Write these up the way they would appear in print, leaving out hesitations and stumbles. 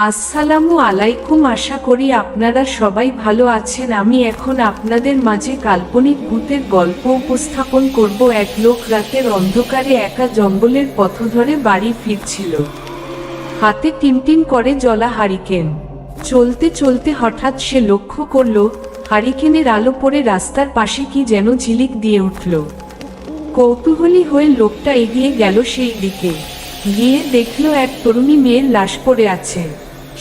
আসসালামু আলাইকুম, আশা করি আপনারা সবাই ভালো আছেন। আমি এখন আপনাদের মাঝে কাল্পনিক ভূতের গল্প উপস্থাপন করব। এক লোক রাতের অন্ধকারে একা জঙ্গলের পথ ধরে বাড়ি ফিরছিল। হাতে টিনটিন করে জ্বলা হারিকেন। চলতে চলতে হঠাৎ সে লক্ষ্য করল, হারিকেনের আলো পড়ে রাস্তার পাশে কি যেন ঝিলিক দিয়ে উঠল। কৌতূহলী হয়ে লোকটা এগিয়ে গেল সেই দিকে। গিয়ে দেখল এক তরুণী মেয়ের লাশ পড়ে আছে।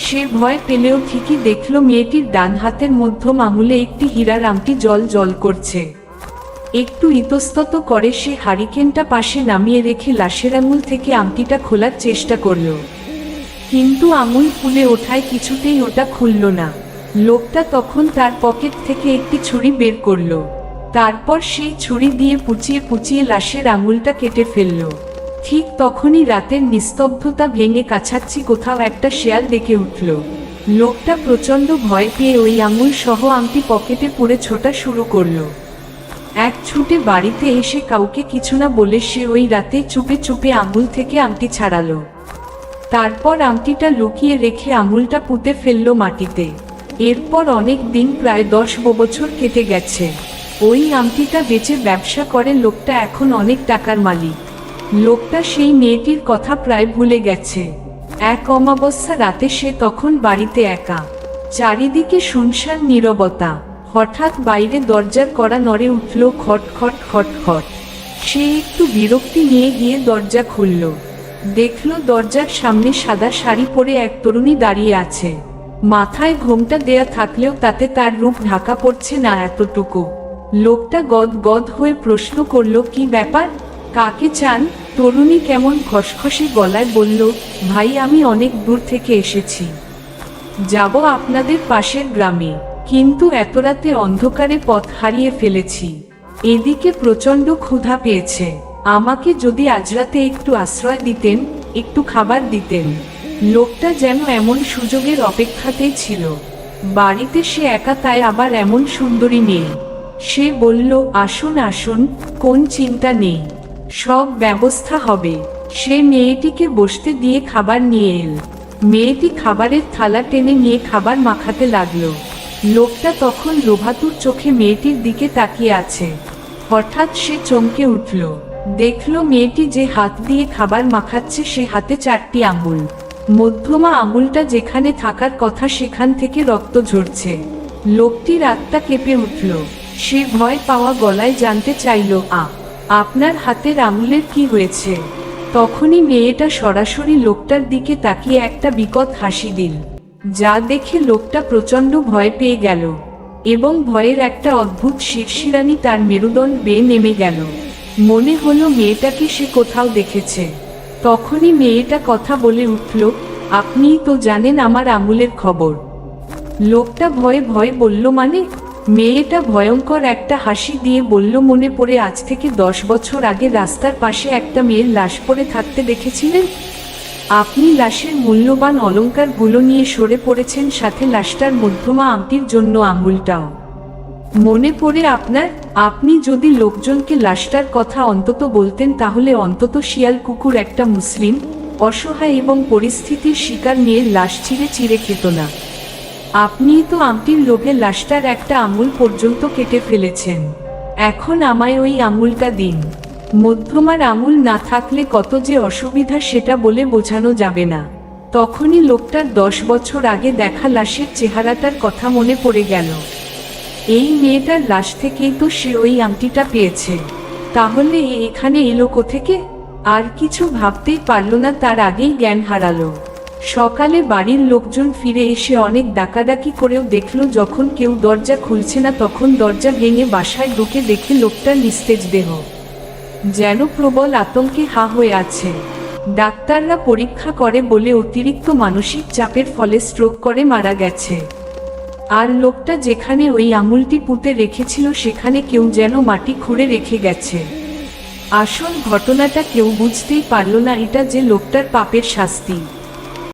সে ভয় পেলেও ঠিকই দেখল মেয়েটির ডান হাতের মধ্যম আঙুলে একটি হীরার আংটি জল জল করছে। একটু ইতস্তত করে সে হারিকেনটা পাশে নামিয়ে রেখে লাশের আঙুল থেকে আংটিটা খোলার চেষ্টা করল, কিন্তু আঙুল ফুলে ওঠায় কিছুতেই ওটা খুলল না। লোকটা তখন তার পকেট থেকে একটি ছুরি বের করল। তারপর সেই ছুরি দিয়ে পুচিয়ে পুচিয়ে লাশের আঙুলটা কেটে ফেলল। ঠিক তখনই রাতের নিস্তব্ধতা ভেঙে কাছাচ্ছি কোথাও একটা শেয়াল ডেকে উঠল। লোকটা প্রচণ্ড ভয় পেয়ে ওই আঙুল সহ আংটি পকেটে পুরে ছোটা শুরু করল। এক ছুটে বাড়িতে এসে কাউকে কিছু না বলে সে ওই রাতে চুপে চুপে আঙুল থেকে আংটি ছাড়ালো। তারপর আংটিটা লুকিয়ে রেখে আঙুলটা পুঁতে ফেলল মাটিতে। এরপর অনেক দিন, প্রায় 10 বছর কেটে গেছে। ওই আংটিটা বেচে ব্যবসা করে লোকটা এখন অনেক টাকার মালিক। লোকটা সেই মেয়েটির কথা প্রায় ভুলে গেছে। এক অমাবস্যা রাতে সে তখন বাড়িতে একা। চারিদিকে শুনশান নীরবতা। হঠাৎ বাইরে দরজার কড়া নড়ে উঠল, খট খট খট খট। সে একটু বিরক্তি নিয়ে গিয়ে দরজা খুলল। দেখল দরজার সামনে সাদা শাড়ি পরে এক তরুণী দাঁড়িয়ে আছে। মাথায় ঘোমটা দেয়া থাকলেও তাতে তার রূপ ঢাকা পড়ছে না এতটুকু। লোকটা গদ গদ হয়ে প্রশ্ন করল, কি ব্যাপার, কাকে চান? তরুণী কেমন খসখসে গলায় বলল, ভাই, আমি অনেক দূর থেকে এসেছি, যাব আপনাদের পাশের গ্রামে, কিন্তু এত রাতে অন্ধকারে পথ হারিয়ে ফেলেছি। এদিকে প্রচণ্ড ক্ষুধা পেয়েছে। আমাকে যদি আজ রাতে একটু আশ্রয় দিতেন, একটু খাবার দিতেন। লোকটা যেন এমন সুযোগের অপেক্ষাতেই ছিল। বাড়িতে সে একা, তাই আবার এমন সুন্দরী নেই। সে বলল, আসুন আসুন, কোন চিন্তা নেই, সব ব্যবস্থা হবে। সে মেয়েটিকে বসতে দিয়ে খাবার নিয়ে এল। মেয়েটি খাবারের থালা টেনে নিয়ে খাবার মাখাতে লাগলো। লোকটা তখন লোভাতুর চোখে মেয়েটির দিকে তাকিয়ে আছে। হঠাৎ সে চমকে উঠল। দেখল মেয়েটি যে হাত দিয়ে খাবার মাখাচ্ছে সে হাতে 4টি আঙুল। মধ্যমা আঙুলটা যেখানে থাকার কথা সেখান থেকে রক্ত ঝরছে। লোকটির আত্মা কেঁপে উঠল। সে ভয় পাওয়া গলায় জানতে চাইল, আপনার হাতের আঙুলের কি হয়েছে? তখনই মেয়েটা সরাসরি লোকটার দিকে তাকিয়ে একটা বিকট হাসি দিল, যা দেখে লোকটা প্রচণ্ড ভয় পেয়ে গেল এবং ভয়ের একটা অদ্ভুত শিরশিরানি তার মেরুদণ্ড বেয়ে নেমে গেল। মনে হলো মেয়েটাকে সে কোথাও দেখেছে। তখনই মেয়েটা কথা বলে উঠল, আপনিই তো জানেন আমার আঙুলের খবর। লোকটা ভয়ে ভয়ে বলল, মানে? মেয়েটা ভয়ঙ্কর একটা হাসি দিয়ে বলল, মনে পড়ে আজ থেকে 10 বছর আগে রাস্তার পাশে একটা মেয়ের লাশ পড়ে থাকতে দেখেছিলেন? আপনি লাশের মূল্যবান অলংকারগুলো নিয়ে সরে পড়েছেন, সাথে লাশটার মধ্যমা আংটির জন্য আঙুলটাও। মনে পড়ে আপনার? আপনি যদি লোকজনকে লাশটার কথা অন্তত বলতেন, তাহলে অন্তত শিয়াল কুকুর একটা মুসলিম, অসহায় এবং পরিস্থিতির শিকার মেয়ের লাশ চিরে চিরে খেত না। আপনিই তো আংটির লোভে লাশটার একটা আঙুল পর্যন্ত কেটে ফেলেছেন। এখন আমায় ওই আঙুলটা দিন। মধ্যমার আঙুল না থাকলে কত যে অসুবিধা সেটা বলে বোঝানো যাবে না। তখনই লোকটার 10 বছর আগে দেখা লাশের চেহারাটার কথা মনে পড়ে গেল। এই মেয়েটার লাশ থেকেই তো সে ওই আংটিটা পেয়েছে। তাহলে এখানে এলো কোথেকে? আর কিছু ভাবতেই পারল না, তার আগেই জ্ঞান হারালো। সকালে বাড়ির লোকজন ফিরে এসে অনেক ডাকাডাকি করেও দেখল যখন কেউ দরজা খুলছে না, তখন দরজা ভেঙে বাসায় ঢুকে দেখে লোকটার নিস্তেজ দেহ যেন প্রবল আতঙ্কে হা হয়ে আছে। ডাক্তাররা পরীক্ষা করে বলে অতিরিক্ত মানসিক চাপের ফলে স্ট্রোক করে মারা গেছে। আর লোকটা যেখানে ওই আঙুলটি পুঁতে রেখেছিল সেখানে কেউ যেন মাটি খুঁড়ে রেখে গেছে। আসল ঘটনাটা কেউ বুঝতেই পারল না, এটা যে লোকটার পাপের শাস্তি।